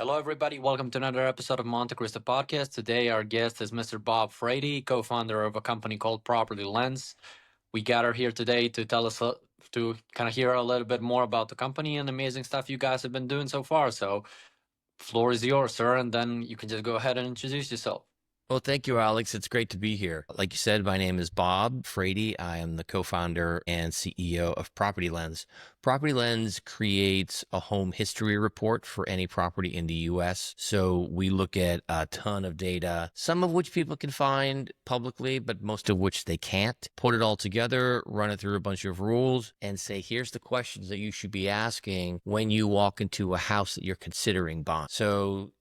Hello, everybody. Welcome to another episode of Montekristo podcast. Today, our guest is Mr. Bob Frady, co-founder of a company called Property Lens. We gather here today to tell us to kind of hear a little bit more about the company and amazing stuff you guys have been doing so far. So, floor is yours, sir, and then you can just go ahead and introduce yourself. Well, thank you, Alex. It's great to be here. Like you said, my name is Bob Frady. I am the co-founder and CEO of Property Lens. Property Lens creates a home history report for any property in the US. So we look at a ton of data, some of which people can find publicly, but most of which they can't. Put it all together, run it through a bunch of rules, and say, here's the questions that you should be asking when you walk into a house that you're considering buying. So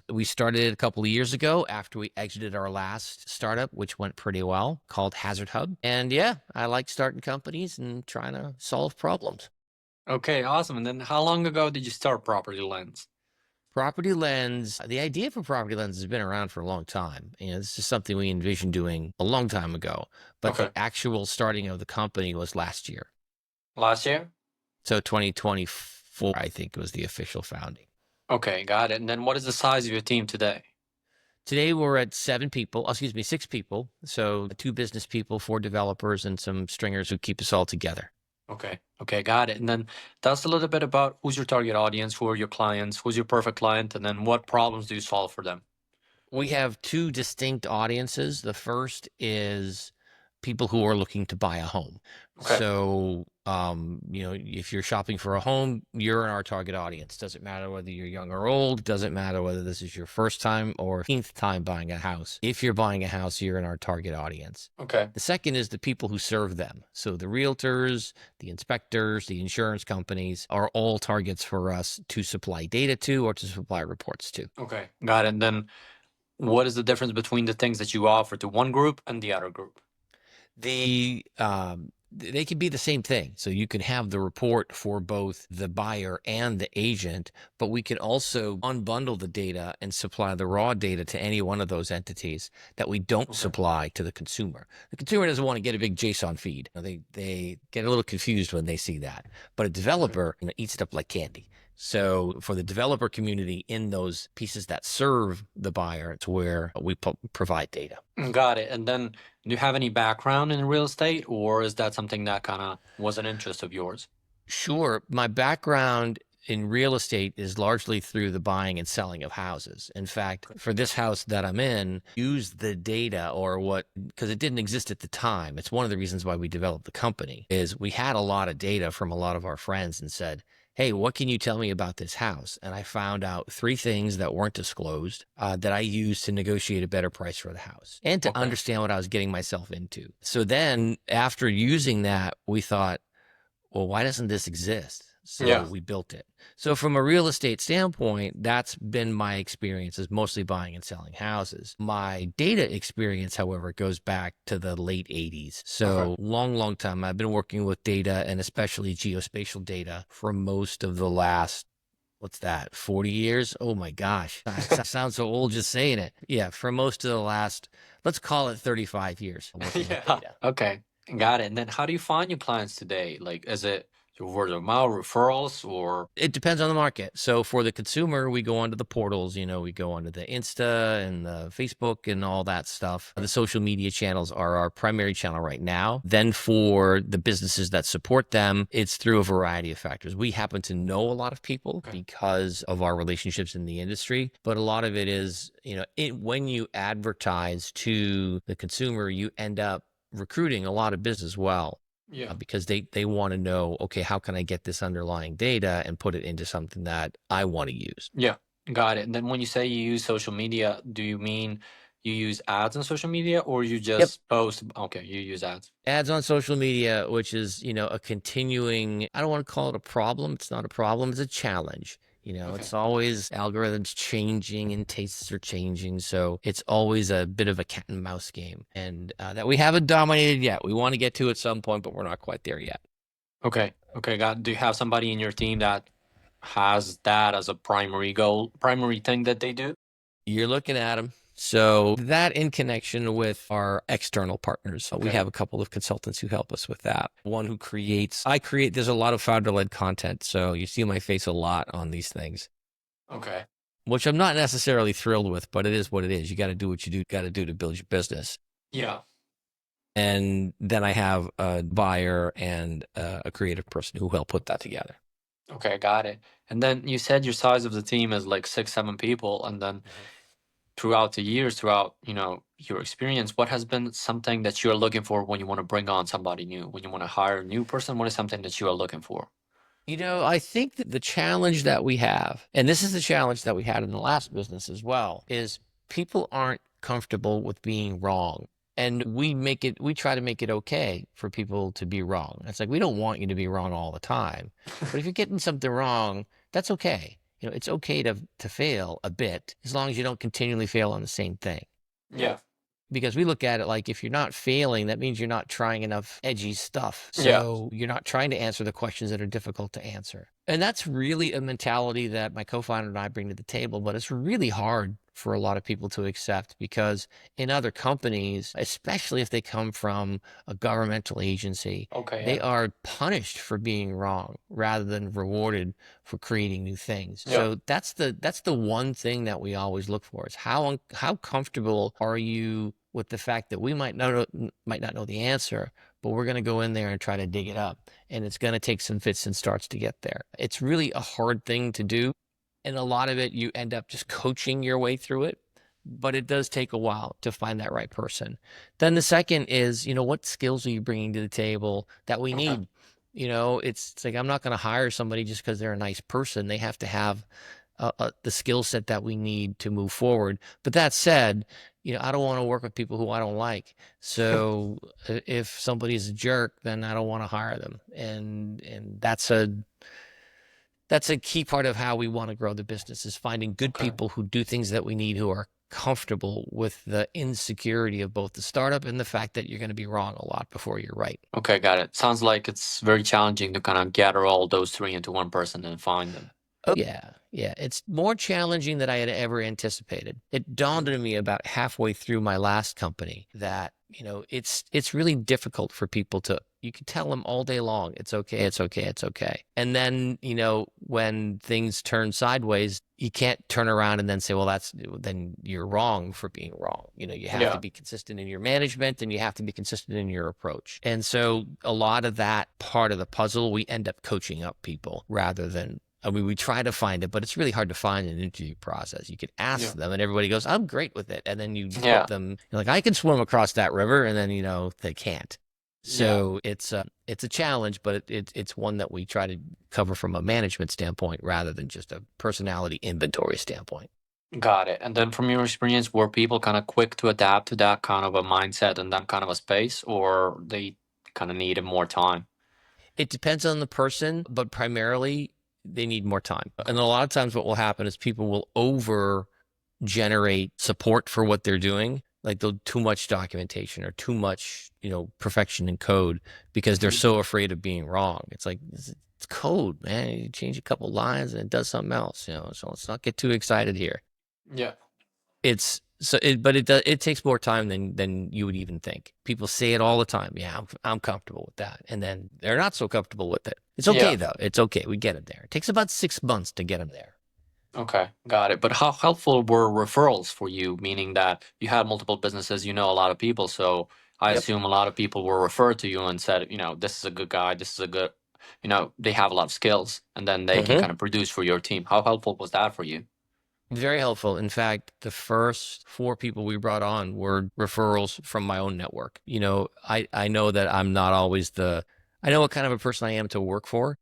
we started a couple of years ago after we exited our last startup, which went pretty well, called Hazard Hub. And yeah, I like starting companies and trying to solve problems. Okay, awesome. And then how long ago did you start Property Lens? Property Lens, the idea for Property Lens has been around for a long time. This is something we envisioned doing a long time ago, but Okay. the actual starting of the company was last year. Last year? So 2024, I think, was the official founding. Okay, got it. And then what is the size of your team today? Today we're at 6 people. So 2 business people, 4 developers, and some stringers who keep us all together. Okay, got it. And then tell us a little bit about who's your target audience, who are your clients, who's your perfect client, and then what problems do you solve for them? We have 2 distinct audiences. The first is people who are looking to buy a home. Okay. So, if you're shopping for a home, you're in our target audience. Doesn't matter whether you're young or old. Doesn't matter whether this is your first time or 15th time buying a house. If you're buying a house, you're in our target audience. Okay. The second is the people who serve them. So the realtors, the inspectors, the insurance companies are all targets for us to supply data to or to supply reports to. Okay, got it. And then what is the difference between the things that you offer to one group and the other group? They can be the same thing. So you can have the report for both the buyer and the agent, but we can also unbundle the data and supply the raw data to any one of those entities that we don't supply to the consumer. The consumer doesn't want to get a big JSON feed. They get a little confused when they see that, but a developer eats it up like candy. So for the developer community in those pieces that serve the buyer, it's where we provide data. Got it. And then do you have any background in real estate, or is that something that kind of was an interest of yours? Sure. My background in real estate is largely through the buying and selling of houses. In fact, for this house that I'm in, use the data because it didn't exist at the time. It's one of the reasons why we developed the company is we had a lot of data from a lot of our friends and said, hey, what can you tell me about this house? And I found out 3 things that weren't disclosed that I used to negotiate a better price for the house and to understand what I was getting myself into. So then after using that, we thought, well, why doesn't this exist? So we built it. So from a real estate standpoint, that's been my experience is mostly buying and selling houses. My data experience, however, goes back to the late 80s. So long time. I've been working with data and especially geospatial data for most of the last 40 years? Oh my gosh. I sound so old just saying it. Yeah, for most of the last, let's call it 35 years. Working with data. Okay, got it. And then how do you find your clients today? Like, is it your word of mouth, referrals, or? It depends on the market. So for the consumer, we go onto the portals, we go onto the Insta and the Facebook and all that stuff. The social media channels are our primary channel right now. Then for the businesses that support them, it's through a variety of factors. We happen to know a lot of people because of our relationships in the industry, but a lot of it is, when you advertise to the consumer, you end up recruiting a lot of business as well. Yeah. Because they want to know, okay, how can I get this underlying data and put it into something that I want to use? Yeah, got it. And then when you say you use social media, do you mean you use ads on social media, or you just post? Okay, you use ads. Ads on social media, which is, a continuing, I don't want to call it a problem. It's not a problem. It's a challenge. It's always algorithms changing and tastes are changing. So it's always a bit of a cat and mouse game and that we haven't dominated yet. We want to get to at some point, but we're not quite there yet. Okay, got it. Do you have somebody in your team that has that as a primary goal, primary thing that they do? You're looking at them. So that in connection with our external partners, we have a couple of consultants who help us with that. One who there's a lot of founder-led content. So you see my face a lot on these things. Okay. which I'm not necessarily thrilled with, but it is what it is. You got to do what you got to do to build your business. Yeah. And then I have a buyer and a creative person who help put that together. Okay, got it. And then you said your size of the team is like 6, 7 people, and then throughout the years, throughout your experience, what has been something that you're looking for when you want to bring on somebody new, when you want to hire a new person? What is something that you are looking for? I think that the challenge that we have, and this is the challenge that we had in the last business as well, is people aren't comfortable with being wrong. And we try to make it okay for people to be wrong. It's like, we don't want you to be wrong all the time. But if you're getting something wrong, that's okay. It's okay to fail a bit as long as you don't continually fail on the same thing. Yeah. Because we look at it like, if you're not failing, that means you're not trying enough edgy stuff. Yeah. So you're not trying to answer the questions that are difficult to answer. And that's really a mentality that my co-founder and I bring to the table, but it's really hard for a lot of people to accept, because in other companies, especially if they come from a governmental agency, Okay. they Yeah. are punished for being wrong rather than rewarded for creating new things. Yeah. So that's the one thing that we always look for, is how comfortable are you with the fact that we might not know the answer, but we're going to go in there and try to dig it up, and it's going to take some fits and starts to get there. It's really a hard thing to do, and a lot of it you end up just coaching your way through it, but it does take a while to find that right person. Then the second is, what skills are you bringing to the table that we Okay. need? It's like, I'm not going to hire somebody just because they're a nice person. They have to have the skill set that we need to move forward. But that said, I don't want to work with people who I don't like. So if somebody's a jerk, then I don't want to hire them. And that's a key part of how we want to grow the business, is finding good Okay. people who do things that we need, who are comfortable with the insecurity of both the startup and the fact that you're going to be wrong a lot before you're right. Okay, got it. Sounds like it's very challenging to kind of gather all those three into one person and find them. Oh, yeah. Yeah. It's more challenging than I had ever anticipated. It dawned on me about halfway through my last company that, it's really difficult for people you can tell them all day long, it's okay, it's okay, it's okay. And then, when things turn sideways, you can't turn around and then say, well, then you're wrong for being wrong. You have to be consistent in your management, and you have to be consistent in your approach. And so a lot of that part of the puzzle, we end up coaching up people rather than, we try to find it, but it's really hard to find in an interview process. You could ask them and everybody goes, I'm great with it. And then you put them, you're like, I can swim across that river. And then, they can't. So it's a challenge, but it's one that we try to cover from a management standpoint rather than just a personality inventory standpoint. Got it. And then from your experience, were people kind of quick to adapt to that kind of a mindset and that kind of a space, or they kind of needed more time? It depends on the person, but primarily they need more time. And a lot of times what will happen is people will over generate support for what they're doing. Like, they'll too much documentation or too much, perfection in code, because they're so afraid of being wrong. It's like, it's code, man. You change a couple lines and it does something else, so let's not get too excited here. Yeah. But it takes more time than you would even think. People say it all the time. Yeah, I'm comfortable with that. And then they're not so comfortable with it. It's okay though. It's okay. We get them there. It takes about 6 months to get them there. Okay, got it. But how helpful were referrals for you? Meaning that you had multiple businesses, you know a lot of people, so I assume a lot of people were referred to you and said, this is a good guy, this is a good, they have a lot of skills, and then they can kind of produce for your team. How helpful was that for you? Very helpful. In fact, the first 4 people we brought on were referrals from my own network. I know that I'm not always I know what kind of a person I am to work for.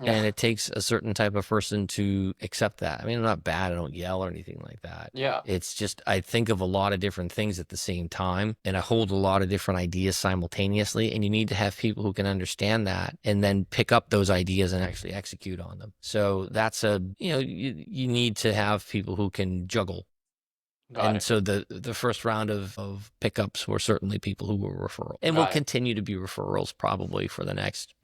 And it takes a certain type of person to accept that. I mean, I'm not bad. I don't yell or anything like that. Yeah. It's just, I think of a lot of different things at the same time, and I hold a lot of different ideas simultaneously. And you need to have people who can understand that and then pick up those ideas and actually execute on them. So that's you need to have people who can juggle. Got it. So the first round of pickups were certainly people who were referral, and will continue to be referrals probably for the next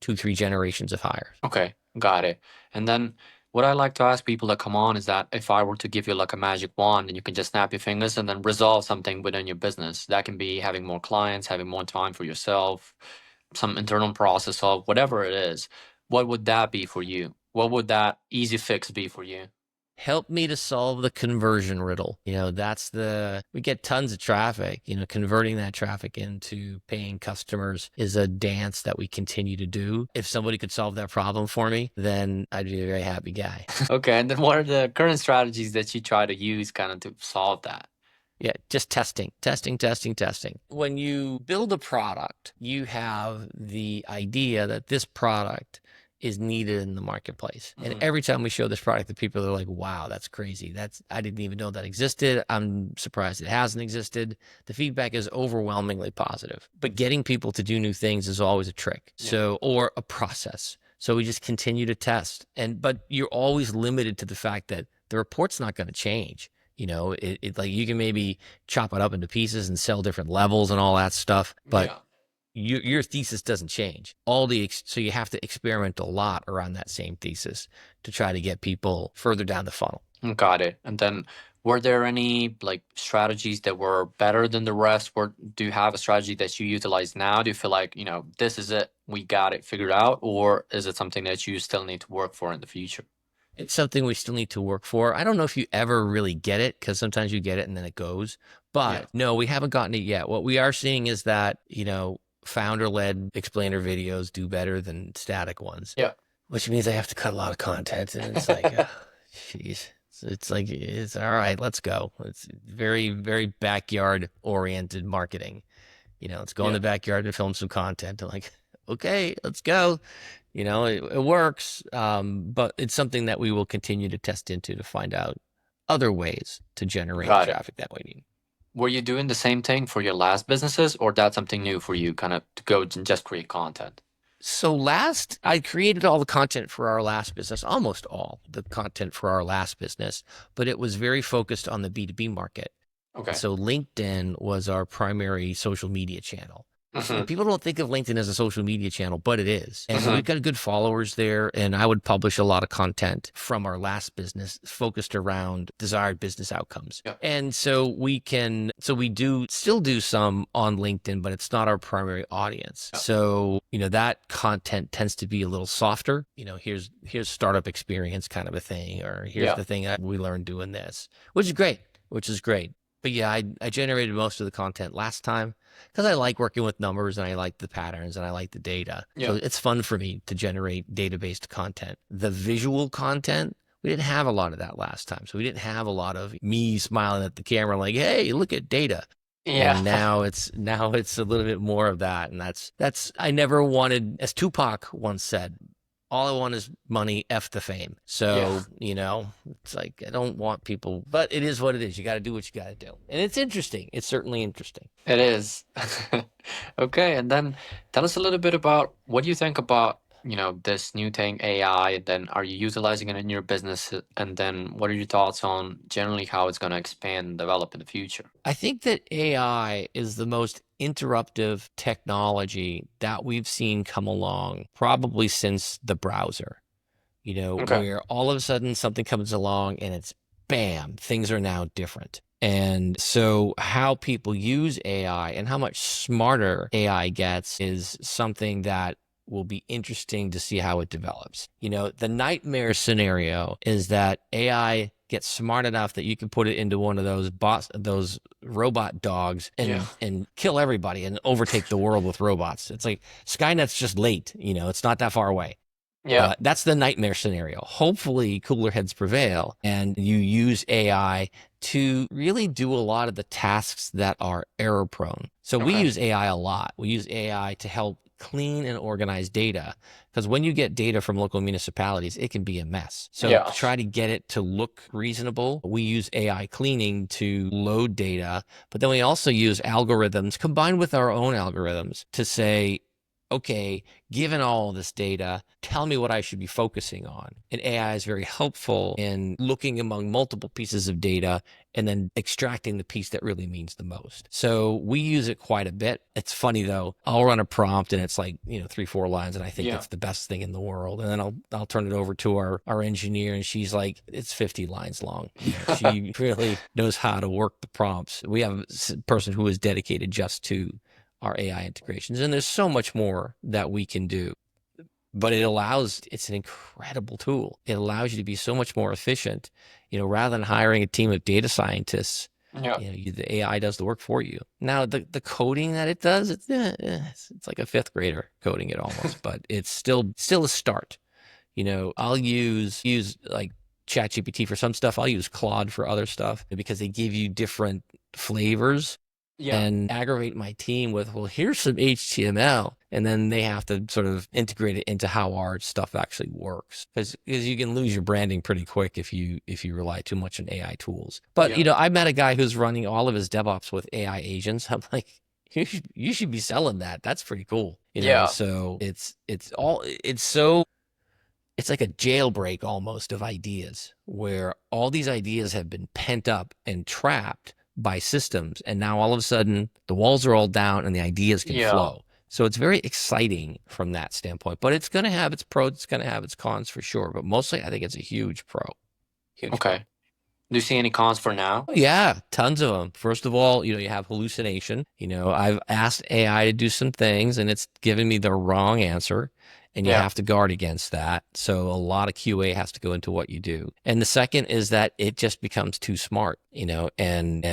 2-3 generations of hires. Okay, got it. And then what I like to ask people that come on is that if I were to give you like a magic wand and you can just snap your fingers and then resolve something within your business, that can be having more clients, having more time for yourself, some internal process of whatever it is, what would that be for you? What would that easy fix be for you? help me to solve the conversion riddle. We get tons of traffic. Converting that traffic into paying customers is a dance that we continue to do. If somebody could solve that problem for me, then I'd be a very happy guy. Okay, and then what are the current strategies that you try to use kind of to solve that? Yeah, just testing. When you build a product, you have the idea that this product is needed in the marketplace. And every time we show this product, the people are like, wow, that's crazy. I didn't even know that existed. I'm surprised it hasn't existed. The feedback is overwhelmingly positive. But getting people to do new things is always a trick. Or a process. So we just continue to test. But you're always limited to the fact that the report's not going to change. Like you can maybe chop it up into pieces and sell different levels and all that stuff, but your thesis doesn't change. So you have to experiment a lot around that same thesis to try to get people further down the funnel. Got it. And then were there any like strategies that were better than the rest? Do you have a strategy that you utilize now? Do you feel like, this is it, we got it figured out, or is it something that you still need to work for in the future? It's something we still need to work for. I don't know if you ever really get it, because sometimes you get it and then it goes. But no, we haven't gotten it yet. What we are seeing is that, founder-led explainer videos do better than static ones. Yeah. Which means I have to cut a lot of content. And it's like, jeez. It's like, it's all right, let's go. It's very, very backyard-oriented marketing. Let's go in the backyard and film some content. I'm like, okay, let's go. It works, but it's something that we will continue to test into to find out other ways to generate traffic that we need. Were you doing the same thing for your last businesses, or that's something new for you, kind of to go and just create content? So I created all the content for our last business, almost all the content for our last business, but it was very focused on the B2B market. Okay. So LinkedIn was our primary social media channel. People don't think of LinkedIn as a social media channel, but it is. And we've got good followers there. And I would publish a lot of content from our last business focused around desired business outcomes. Yep. And so we still do some on LinkedIn, but it's not our primary audience. Yep. So, that content tends to be a little softer. Here's startup experience kind of a thing, or here's the thing that we learned doing this, which is great. But yeah, I generated most of the content last time because I like working with numbers and I like the patterns and I like the data. So it's fun for me to generate data-based content. The visual content, we didn't have a lot of that last time. So we didn't have a lot of me smiling at the camera like, hey, look at data. Yeah. And now it's a little bit more of that. And that's I never wanted, as Tupac once said, all I want is money, F the fame. So, it's like, I don't want people, but it is what it is. You got to do what you got to do. And it's interesting. It's certainly interesting. It is. Okay. And then tell us a little bit about what do you think about, this new thing, AI, and then are you utilizing it in your business? And then what are your thoughts on generally how it's going to expand and develop in the future? I think that AI is the most interruptive technology that we've seen come along probably since the browser, where all of a sudden something comes along and it's bam, things are now different. And so how people use AI and how much smarter AI gets is something that will be interesting to see how it develops. The nightmare scenario is that AI gets smart enough that you can put it into one of those robot dogs and kill everybody and overtake the world with robots. It's like Skynet's just late, it's not that far away. Yeah. That's the nightmare scenario. Hopefully cooler heads prevail and you use AI to really do a lot of the tasks that are error prone. So we use AI a lot. We use AI to help clean and organize data, because when you get data from local municipalities, it can be a mess. So to try to get it to look reasonable, we use AI cleaning to load data, but then we also use algorithms combined with our own algorithms to say, okay, given all this data, tell me what I should be focusing on. And AI is very helpful in looking among multiple pieces of data and then extracting the piece that really means the most. So we use it quite a bit. It's funny though, I'll run a prompt and it's like, 3-4 lines and I think it's the best thing in the world. And then I'll turn it over to our engineer and she's like, it's 50 lines long. She really knows how to work the prompts. We have a person who is dedicated just to our AI integrations. And there's so much more that we can do. but it's an incredible tool. It allows you to be so much more efficient. Rather than hiring a team of data scientists, Yeah. the AI does the work for you. Now, the coding that it does, it's like a fifth grader coding it almost, but it's still a start. I'll use like ChatGPT for some stuff. I'll use Claude for other stuff because they give you different flavors. Yeah. And aggravate my team with, well, here's some HTML, and then they have to sort of integrate it into how our stuff actually works, because you can lose your branding pretty quick if you rely too much on AI tools. But Yeah. I met a guy who's running all of his DevOps with AI agents. I'm like, you should be selling that. That's pretty cool. Yeah. So it's like a jailbreak almost of ideas, where all these ideas have been pent up and trapped by systems. And now all of a sudden the walls are all down and the ideas can Yeah. flow. So it's very exciting from that standpoint, but it's going to have its pros, it's going to have its cons for sure. But mostly I think it's a huge pro. Huge pro. Okay. Do you see any cons for now? Oh, yeah, tons of them. First of all, you have hallucination. I've asked AI to do some things and it's given me the wrong answer, and you Yeah. have to guard against that. So a lot of QA has to go into what you do. And the second is that it just becomes too smart, and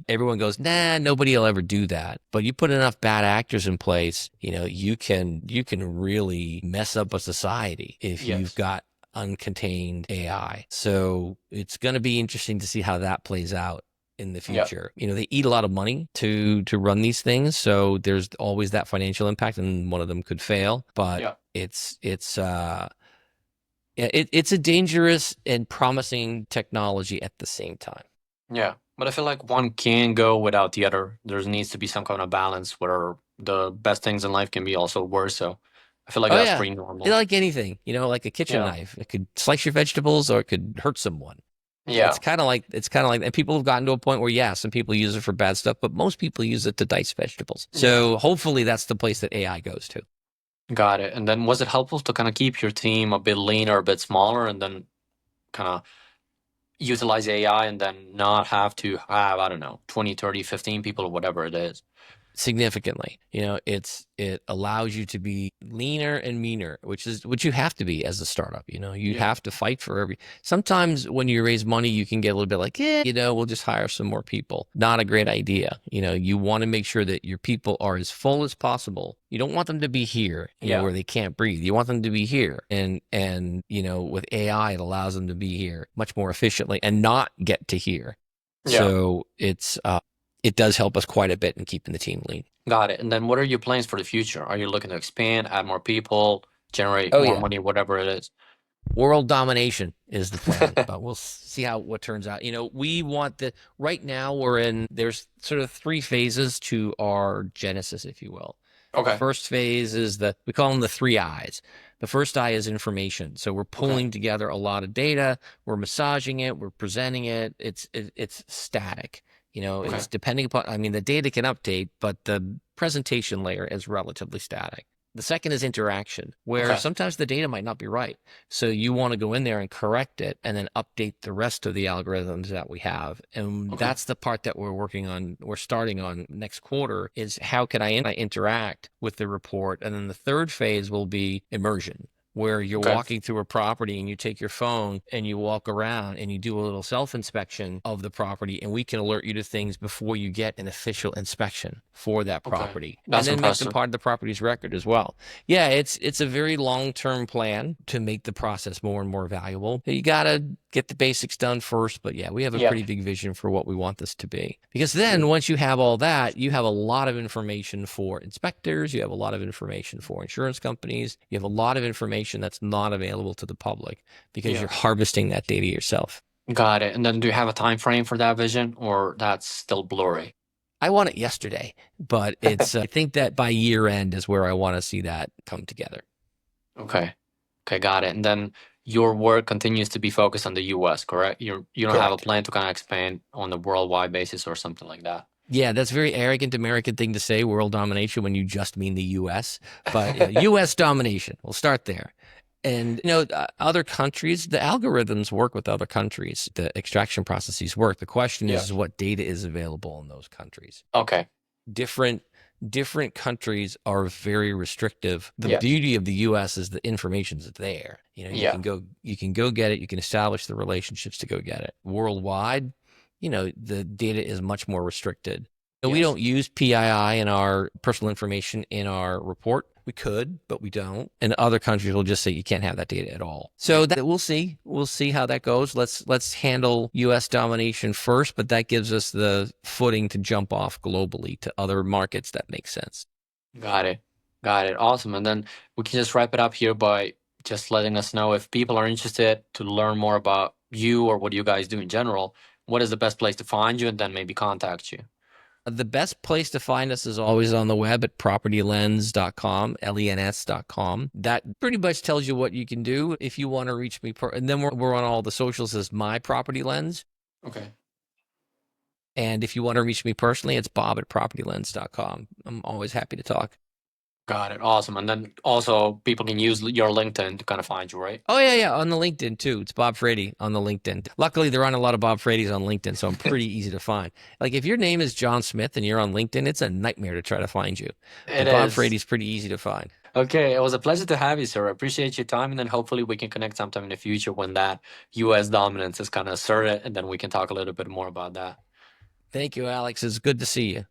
everyone goes, nah, nobody will ever do that. But you put enough bad actors in place, you can really mess up a society if you've Yes. got uncontained AI. So it's going to be interesting to see how that plays out in the Yeah. future. They eat a lot of money to run these things, so there's always that financial impact, and one of them could fail. But Yeah. it's a dangerous and promising technology at the same time. Yeah. But I feel like one can't go without the other. There needs to be some kind of balance where the best things in life can be also worse. So I feel like Oh that's yeah, pretty it's normal. like anything, like a kitchen Yeah. knife. It could slice your vegetables or it could hurt someone. Yeah. And people have gotten to a point where, yeah, some people use it for bad stuff, but most people use it to dice vegetables. Yeah. So hopefully that's the place that AI goes to. Got it. And then was it helpful to kind of keep your team a bit leaner, a bit smaller, and then kind of utilize AI and then not have to have, I don't know, 20, 30, 15 people or whatever it is? Significantly, it allows you to be leaner and meaner, which is what you have to be as a startup. You Yeah. have to fight for sometimes when you raise money, you can get a little bit like, we'll just hire some more people. Not a great idea. You want to make sure that your people are as full as possible. You don't want them to be here, Yeah. where they can't breathe. You want them to be here. And with AI, it allows them to be here much more efficiently and not get to here. Yeah. So it does help us quite a bit in keeping the team lean. Got it. And then what are your plans for the future? Are you looking to expand, add more people, generate Oh more yeah, money, whatever it is? world domination is the plan, but we'll see what turns out. We want right now there's sort of three phases to our genesis, if you will. The Okay. first phase is we call them the three I's. The first I is information. So we're Okay. pulling together a lot of data, we're massaging it, we're presenting it. It's static. Okay. It's depending upon, the data can update, but the presentation layer is relatively static. The second is interaction, where Okay. sometimes the data might not be right. So you want to go in there and correct it and then update the rest of the algorithms that we have. And Okay. that's the part that we're starting on next quarter, is how can I interact with the report? And then the third phase will be immersion, where you're Okay. walking through a property and you take your phone and you walk around and you do a little self-inspection of the property, and we can alert you to things before you get an official inspection for that Okay. property, and That's then make them impressive. part of the property's record as well. Yeah, it's a very long-term plan to make the process more and more valuable. You got to get the basics done first, but yeah, we have a Yeah. pretty big vision for what we want this to be. Because then once you have all that, you have a lot of information for inspectors, you have a lot of information for insurance companies, you have a lot of information that's not available to the public because Yeah. you're harvesting that data yourself. Got it. And then do you have a time frame for that vision, or that's still blurry? I want it yesterday, but I think that by year end is where I want to see that come together. Okay. Okay, got it. And then your work continues to be focused on the US, correct? You don't have a Correct. plan to kind of expand on the worldwide basis or something like that. Yeah, that's a very arrogant American thing to say, world domination, when you just mean the U.S. But U.S. domination, we'll start there. And, other countries, the algorithms work with other countries. The extraction processes work. The question Yeah. is what data is available in those countries. Okay. Different different countries are very restrictive. The Yes. beauty of the US is the information's there. Yeah. You can go get it, you can establish the relationships to go get it. Worldwide, the data is much more restricted. So we Yes. don't use PII in our personal information in our report. We could, but we don't. And other countries will just say you can't have that data at all. So that we'll see. We'll see how that goes. Let's handle US domination first, but that gives us the footing to jump off globally to other markets that make sense. Got it. Got it. Awesome. And then we can just wrap it up here by just letting us know if people are interested to learn more about you or what you guys do in general, what is the best place to find you and then maybe contact you? The best place to find us is always on the web at propertylens.com, lens.com. That pretty much tells you what you can do if you want to reach me. And then we're on all the socials as My Property Lens. Okay. And if you want to reach me personally, it's bob at propertylens.com. I'm always happy to talk. Got it. Awesome. And then also people can use your LinkedIn to kind of find you, right? Oh, yeah, on the LinkedIn, too. It's Bob Frady on the LinkedIn. Luckily, there aren't a lot of Bob Fradys on LinkedIn, so I'm pretty easy to find. Like, if your name is John Smith and you're on LinkedIn, it's a nightmare to try to find you. It But Bob is. Frady's pretty easy to find. Okay, it was a pleasure to have you, sir. I appreciate your time, and then hopefully we can connect sometime in the future when that U.S. dominance is kind of asserted, and then we can talk a little bit more about that. Thank you, Alex. It's good to see you.